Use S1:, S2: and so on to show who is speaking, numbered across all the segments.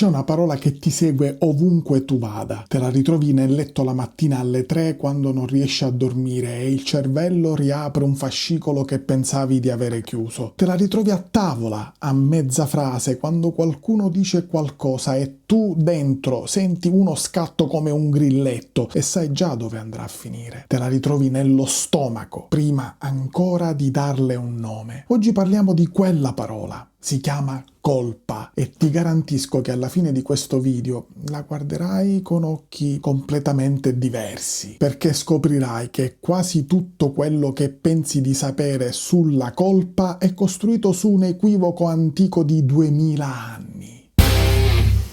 S1: C'è una parola che ti segue ovunque tu vada. Te la ritrovi nel letto la mattina alle 3 quando non riesci a dormire e il cervello riapre un fascicolo che pensavi di avere chiuso. Te la ritrovi a tavola, a mezza frase, quando qualcuno dice qualcosa e tu dentro senti uno scatto come un grilletto e sai già dove andrà a finire. Te la ritrovi nello stomaco, prima ancora di darle un nome. Oggi parliamo di quella parola. Si chiama colpa e ti garantisco che alla fine di questo video la guarderai con occhi completamente diversi, perché scoprirai che quasi tutto quello che pensi di sapere sulla colpa è costruito su un equivoco antico di 2000 anni.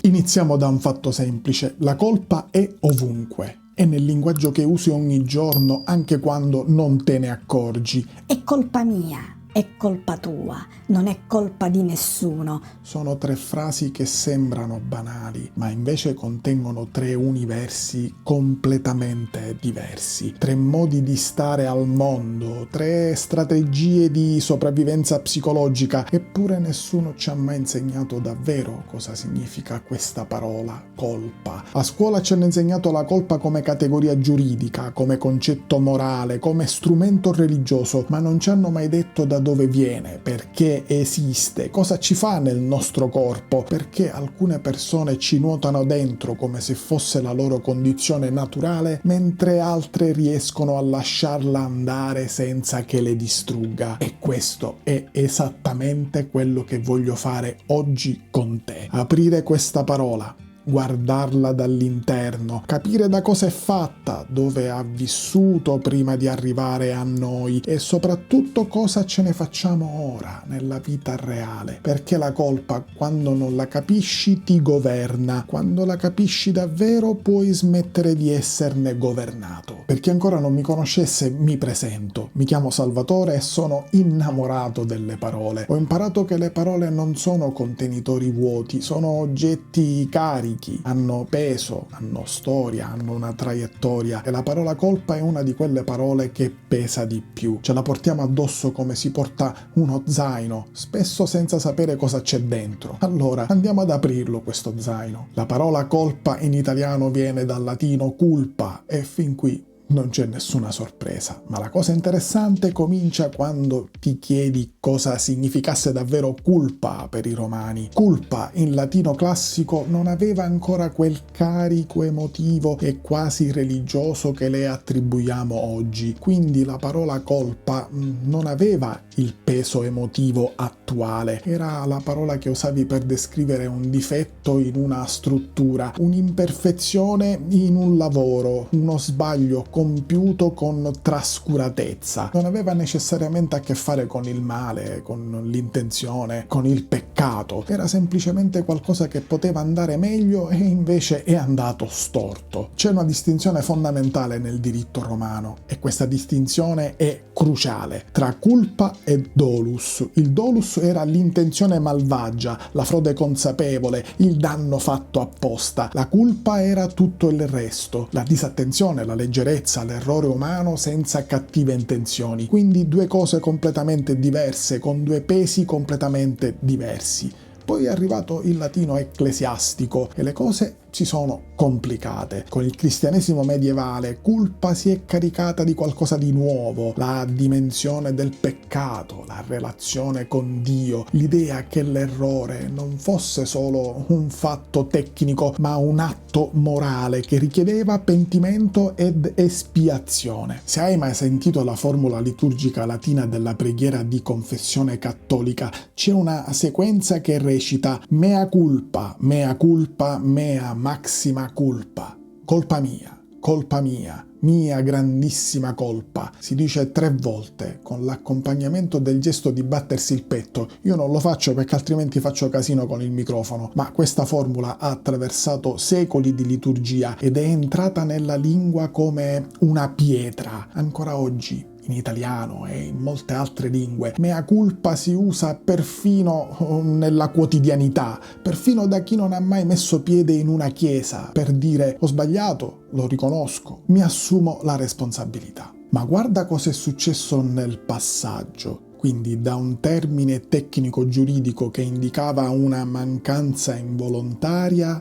S1: Iniziamo da un fatto semplice: la colpa è ovunque. È nel linguaggio che usi ogni giorno, anche quando non te ne accorgi.
S2: È colpa mia. È colpa tua, non è colpa di nessuno.
S1: Sono 3 frasi che sembrano banali, ma invece contengono 3 universi completamente diversi, 3 modi di stare al mondo, 3 strategie di sopravvivenza psicologica, eppure nessuno ci ha mai insegnato davvero cosa significa questa parola, colpa. A scuola ci hanno insegnato la colpa come categoria giuridica, come concetto morale, come strumento religioso, ma non ci hanno mai detto da dove viene, perché esiste, cosa ci fa nel nostro corpo, perché alcune persone ci nuotano dentro come se fosse la loro condizione naturale, mentre altre riescono a lasciarla andare senza che le distrugga. E questo è esattamente quello che voglio fare oggi con te. Aprire questa parola, guardarla dall'interno, capire da cosa è fatta, dove ha vissuto prima di arrivare a noi e soprattutto cosa ce ne facciamo ora nella vita reale, perché la colpa, quando non la capisci, ti governa. Quando la capisci davvero puoi smettere di esserne governato. Per chi ancora non mi conoscesse, mi presento. Mi chiamo Salvatore e sono innamorato delle parole. Ho imparato che le parole non sono contenitori vuoti, sono oggetti carichi, hanno peso, hanno storia, hanno una traiettoria, e la parola colpa è una di quelle parole che pesa di più. Ce la portiamo addosso come si porta uno zaino, spesso senza sapere cosa c'è dentro. Allora andiamo ad aprirlo questo zaino. La parola colpa in italiano viene dal latino culpa e fin qui non c'è nessuna sorpresa, ma la cosa interessante comincia quando ti chiedi cosa significasse davvero culpa per i romani. Culpa in latino classico non aveva ancora quel carico emotivo e quasi religioso che le attribuiamo oggi, quindi la parola colpa non aveva il peso emotivo attuale, era la parola che usavi per descrivere un difetto in una struttura, un'imperfezione in un lavoro, uno sbaglio compiuto con trascuratezza. Non aveva necessariamente a che fare con il male, con l'intenzione, con il peccato. Era semplicemente qualcosa che poteva andare meglio e invece è andato storto. C'è una distinzione fondamentale nel diritto romano e questa distinzione è cruciale tra culpa e dolus. Il dolus era l'intenzione malvagia, la frode consapevole, il danno fatto apposta. La culpa era tutto il resto, la disattenzione, la leggerezza, l'errore umano senza cattive intenzioni. Quindi 2 cose completamente diverse, con 2 pesi completamente diversi. Poi è arrivato il latino ecclesiastico e le cose si sono complicate. Con il cristianesimo medievale, culpa si è caricata di qualcosa di nuovo, la dimensione del peccato, la relazione con Dio, l'idea che l'errore non fosse solo un fatto tecnico, ma un atto morale che richiedeva pentimento ed espiazione. Se hai mai sentito la formula liturgica latina della preghiera di confessione cattolica, c'è una sequenza che recita mea culpa, mea culpa, mea maxima culpa. Colpa mia grandissima colpa. Si dice 3 volte con l'accompagnamento del gesto di battersi il petto. Io non lo faccio perché altrimenti faccio casino con il microfono, ma questa formula ha attraversato secoli di liturgia ed è entrata nella lingua come una pietra. Ancora oggi in italiano e in molte altre lingue. Mea culpa si usa perfino nella quotidianità, perfino da chi non ha mai messo piede in una chiesa, per dire ho sbagliato, lo riconosco, mi assumo la responsabilità. Ma guarda cosa è successo nel passaggio. Quindi da un termine tecnico-giuridico che indicava una mancanza involontaria,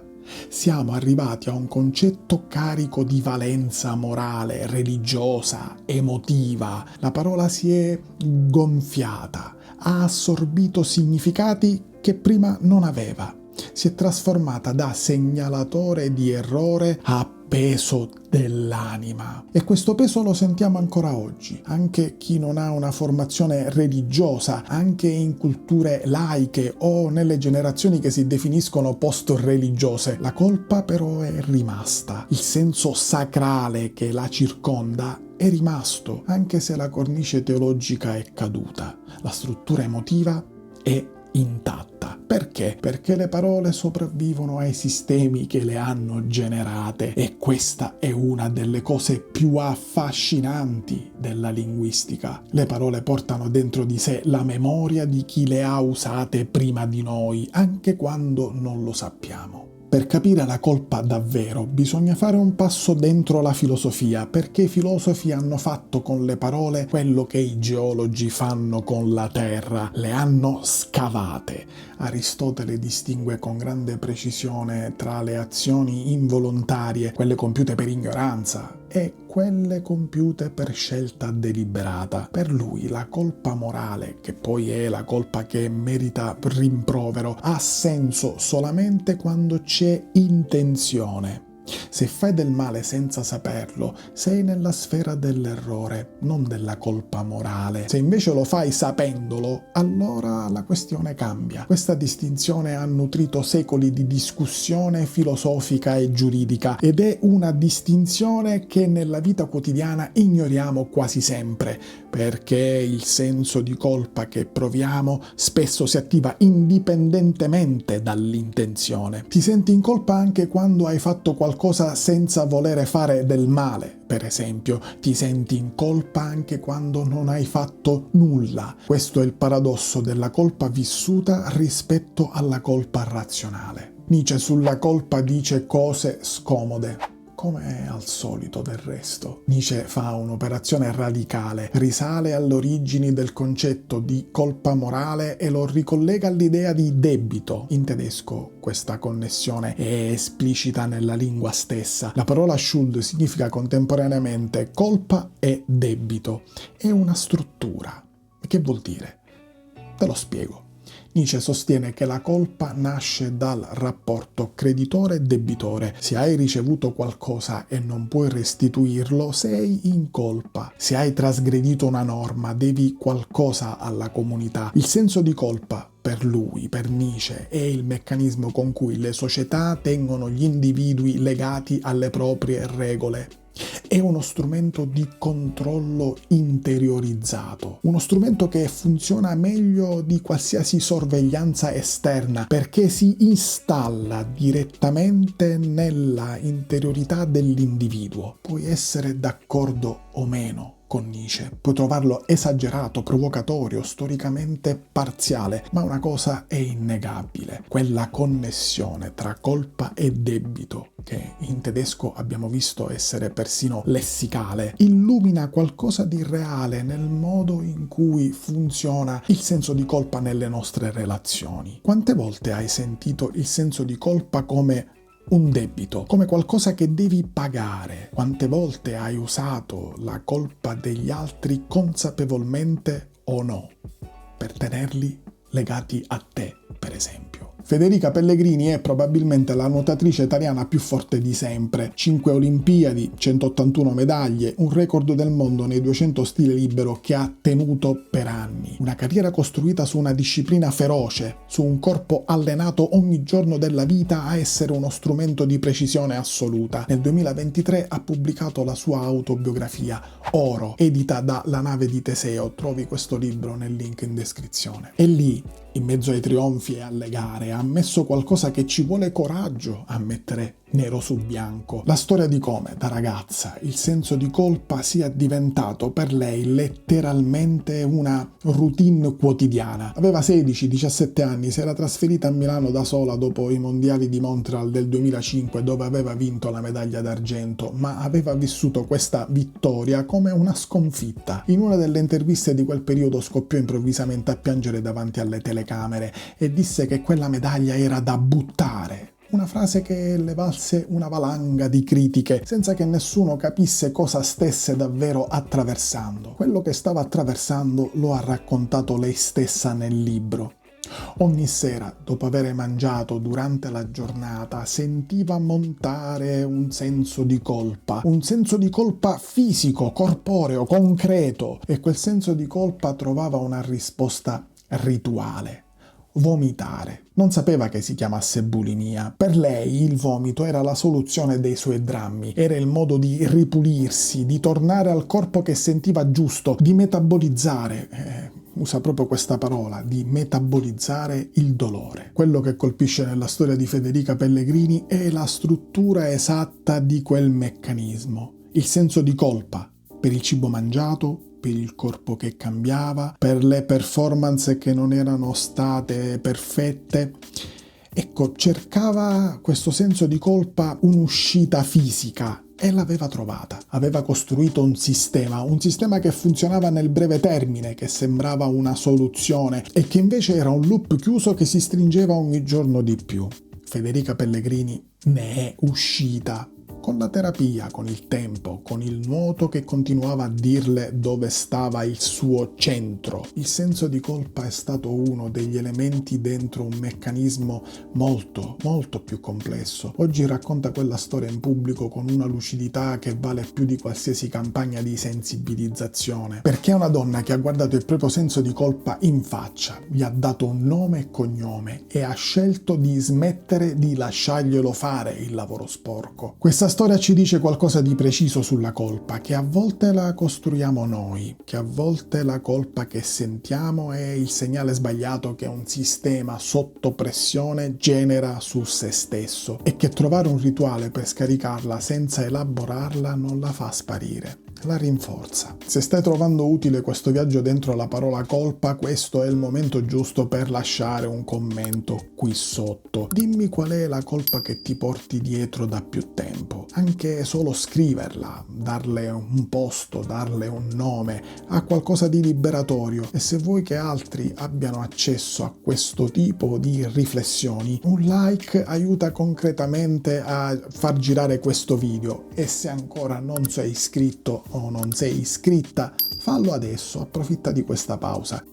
S1: siamo arrivati a un concetto carico di valenza morale, religiosa, emotiva. La parola si è gonfiata, ha assorbito significati che prima non aveva. Si è trasformata da segnalatore di errore a peso dell'anima. E questo peso lo sentiamo ancora oggi. Anche chi non ha una formazione religiosa, anche in culture laiche o nelle generazioni che si definiscono post-religiose, la colpa però è rimasta. Il senso sacrale che la circonda è rimasto, anche se la cornice teologica è caduta. La struttura emotiva è intatta. Perché? Perché le parole sopravvivono ai sistemi che le hanno generate, e questa è una delle cose più affascinanti della linguistica. Le parole portano dentro di sé la memoria di chi le ha usate prima di noi, anche quando non lo sappiamo. Per capire la colpa davvero bisogna fare un passo dentro la filosofia, perché i filosofi hanno fatto con le parole quello che i geologi fanno con la terra, le hanno scavate. Aristotele distingue con grande precisione tra le azioni involontarie, quelle compiute per ignoranza, e quelle compiute per scelta deliberata. Per lui la colpa morale, che poi è la colpa che merita rimprovero, ha senso solamente quando c'è intenzione. Se fai del male senza saperlo, sei nella sfera dell'errore, non della colpa morale. Se invece lo fai sapendolo, allora la questione cambia. Questa distinzione ha nutrito secoli di discussione filosofica e giuridica, ed è una distinzione che nella vita quotidiana ignoriamo quasi sempre, perché il senso di colpa che proviamo spesso si attiva indipendentemente dall'intenzione. Ti senti in colpa anche quando hai fatto qualcosa senza volere fare del male. Per esempio, ti senti in colpa anche quando non hai fatto nulla. Questo è il paradosso della colpa vissuta rispetto alla colpa razionale. Nietzsche sulla colpa dice cose scomode, come al solito del resto. Nietzsche fa un'operazione radicale, risale alle origini del concetto di colpa morale e lo ricollega all'idea di debito. In tedesco questa connessione è esplicita nella lingua stessa. La parola Schuld significa contemporaneamente colpa e debito. È una struttura. Che vuol dire? Te lo spiego. Nietzsche sostiene che la colpa nasce dal rapporto creditore-debitore. Se hai ricevuto qualcosa e non puoi restituirlo, sei in colpa. Se hai trasgredito una norma, devi qualcosa alla comunità. Il senso di colpa, per lui, per Nietzsche, è il meccanismo con cui le società tengono gli individui legati alle proprie regole. È uno strumento di controllo interiorizzato, uno strumento che funziona meglio di qualsiasi sorveglianza esterna, perché si installa direttamente nella interiorità dell'individuo. Puoi essere d'accordo o meno con Nietzsche, puoi trovarlo esagerato, provocatorio, storicamente parziale, ma una cosa è innegabile: quella connessione tra colpa e debito, che in tedesco abbiamo visto essere persino lessicale, illumina qualcosa di reale nel modo in cui funziona il senso di colpa nelle nostre relazioni. Quante volte hai sentito il senso di colpa come un debito, come qualcosa che devi pagare? Quante volte hai usato la colpa degli altri consapevolmente o no, per tenerli legati a te, per esempio? Federica Pellegrini è probabilmente la nuotatrice italiana più forte di sempre. 5 Olimpiadi, 181 medaglie, un record del mondo nei 200 stile libero che ha tenuto per anni. Una carriera costruita su una disciplina feroce, su un corpo allenato ogni giorno della vita a essere uno strumento di precisione assoluta. Nel 2023 ha pubblicato la sua autobiografia, Oro, edita da La nave di Teseo. Trovi questo libro nel link in descrizione. E lì, in mezzo ai trionfi e alle gare, ha ammesso qualcosa che ci vuole coraggio a mettere nero su bianco, la storia di come, da ragazza, il senso di colpa sia diventato per lei letteralmente una routine quotidiana. Aveva 16-17 anni, si era trasferita a Milano da sola dopo i mondiali di Montreal del 2005, dove aveva vinto la medaglia d'argento, ma aveva vissuto questa vittoria come una sconfitta. In una delle interviste di quel periodo scoppiò improvvisamente a piangere davanti alle telecamere e disse che quella medaglia era da buttare. Una frase che le valse una valanga di critiche, senza che nessuno capisse cosa stesse davvero attraversando. Quello che stava attraversando lo ha raccontato lei stessa nel libro. Ogni sera, dopo aver mangiato durante la giornata, sentiva montare un senso di colpa fisico, corporeo, concreto, e quel senso di colpa trovava una risposta rituale. Vomitare. Non sapeva che si chiamasse bulimia. Per lei il vomito era la soluzione dei suoi drammi, era il modo di ripulirsi, di tornare al corpo che sentiva giusto, di metabolizzare, usa proprio questa parola, di metabolizzare il dolore. Quello che colpisce nella storia di Federica Pellegrini è la struttura esatta di quel meccanismo. Il senso di colpa per il cibo mangiato, per il corpo che cambiava, per le performance che non erano state perfette. Ecco, cercava questo senso di colpa un'uscita fisica e l'aveva trovata. Aveva costruito un sistema che funzionava nel breve termine, che sembrava una soluzione e che invece era un loop chiuso che si stringeva ogni giorno di più. Federica Pellegrini ne è uscita. Con la terapia, con il tempo, con il nuoto che continuava a dirle dove stava il suo centro. Il senso di colpa è stato uno degli elementi dentro un meccanismo molto, molto più complesso. Oggi racconta quella storia in pubblico con una lucidità che vale più di qualsiasi campagna di sensibilizzazione. Perché è una donna che ha guardato il proprio senso di colpa in faccia, gli ha dato un nome e cognome e ha scelto di smettere di lasciarglielo fare il lavoro sporco. Questa storia ci dice qualcosa di preciso sulla colpa, che a volte la costruiamo noi, che a volte la colpa che sentiamo è il segnale sbagliato che un sistema sotto pressione genera su se stesso e che trovare un rituale per scaricarla senza elaborarla non la fa sparire, la rinforza. Se stai trovando utile questo viaggio dentro la parola colpa, questo è il momento giusto per lasciare un commento qui sotto. Dimmi qual è la colpa che ti porti dietro da più tempo. Anche solo scriverla, darle un posto, darle un nome, ha qualcosa di liberatorio. E se vuoi che altri abbiano accesso a questo tipo di riflessioni, un like aiuta concretamente a far girare questo video. E se ancora non sei iscritto o non sei iscritta, fallo adesso, approfitta di questa pausa.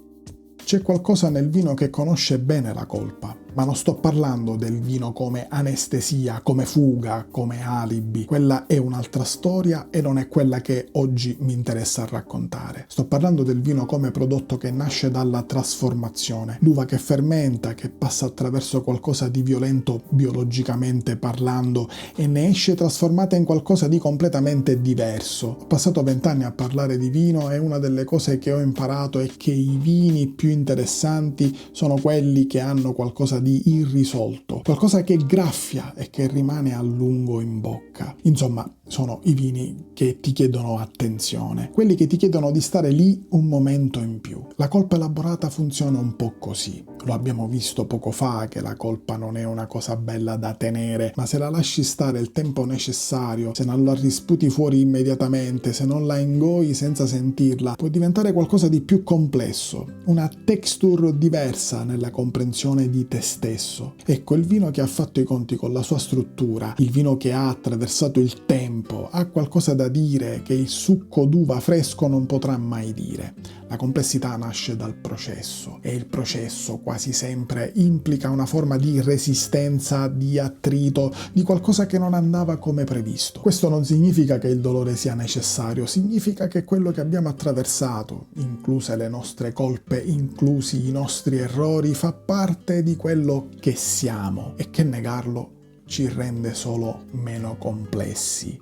S1: C'è qualcosa nel vino che conosce bene la colpa, ma non sto parlando del vino come anestesia, come fuga, come alibi. Quella è un'altra storia e non è quella che oggi mi interessa raccontare. Sto parlando del vino come prodotto che nasce dalla trasformazione, l'uva che fermenta, che passa attraverso qualcosa di violento biologicamente parlando e ne esce trasformata in qualcosa di completamente diverso. Ho passato 20 anni a parlare di vino e una delle cose che ho imparato è che i vini più interessanti sono quelli che hanno qualcosa di irrisolto, qualcosa che graffia e che rimane a lungo in bocca. Insomma, sono i vini che ti chiedono attenzione, quelli che ti chiedono di stare lì un momento in più. La colpa elaborata funziona un po' così. Lo abbiamo visto poco fa che la colpa non è una cosa bella da tenere, ma se la lasci stare il tempo necessario, se non la risputi fuori immediatamente, se non la ingoi senza sentirla, può diventare qualcosa di più complesso, una texture diversa nella comprensione di te stesso. Ecco, il vino che ha fatto i conti con la sua struttura, il vino che ha attraversato il tempo, ha qualcosa da dire che il succo d'uva fresco non potrà mai dire. La complessità nasce dal processo e il processo quasi sempre implica una forma di resistenza, di attrito, di qualcosa che non andava come previsto. Questo non significa che il dolore sia necessario, significa che quello che abbiamo attraversato, incluse le nostre colpe, inclusi i nostri errori, fa parte di quello che siamo e che negarlo ci rende solo meno complessi,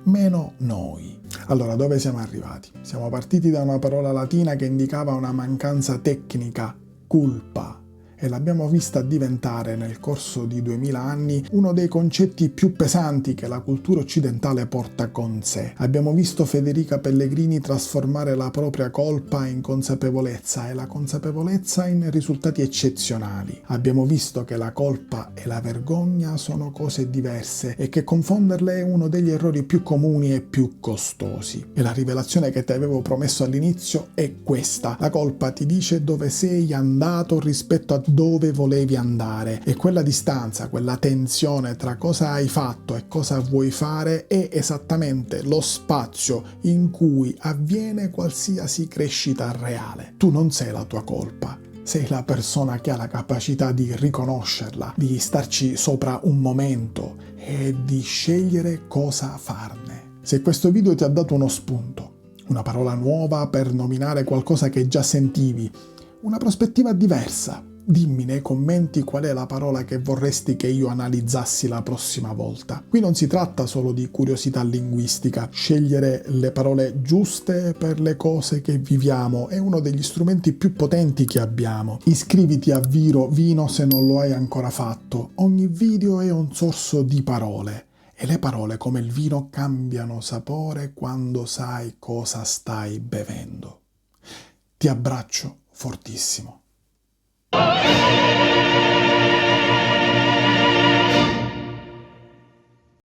S1: meno noi. Allora, dove siamo arrivati? Siamo partiti da una parola latina che indicava una mancanza tecnica, culpa, e l'abbiamo vista diventare nel corso di 2000 anni uno dei concetti più pesanti che la cultura occidentale porta con sé. Abbiamo visto Federica Pellegrini trasformare la propria colpa in consapevolezza e la consapevolezza in risultati eccezionali. Abbiamo visto che la colpa e la vergogna sono cose diverse e che confonderle è uno degli errori più comuni e più costosi. E la rivelazione che ti avevo promesso all'inizio è questa: la colpa ti dice dove sei andato rispetto a dove volevi andare, e quella distanza, quella tensione tra cosa hai fatto e cosa vuoi fare è esattamente lo spazio in cui avviene qualsiasi crescita reale. Tu non sei la tua colpa, sei la persona che ha la capacità di riconoscerla, di starci sopra un momento e di scegliere cosa farne. Se questo video ti ha dato uno spunto, una parola nuova per nominare qualcosa che già sentivi, una prospettiva diversa, dimmi nei commenti qual è la parola che vorresti che io analizzassi la prossima volta. Qui non si tratta solo di curiosità linguistica. Scegliere le parole giuste per le cose che viviamo è uno degli strumenti più potenti che abbiamo. Iscriviti a Viro Vino se non lo hai ancora fatto. Ogni video è un sorso di parole. E le parole, come il vino, cambiano sapore quando sai cosa stai bevendo. Ti abbraccio fortissimo.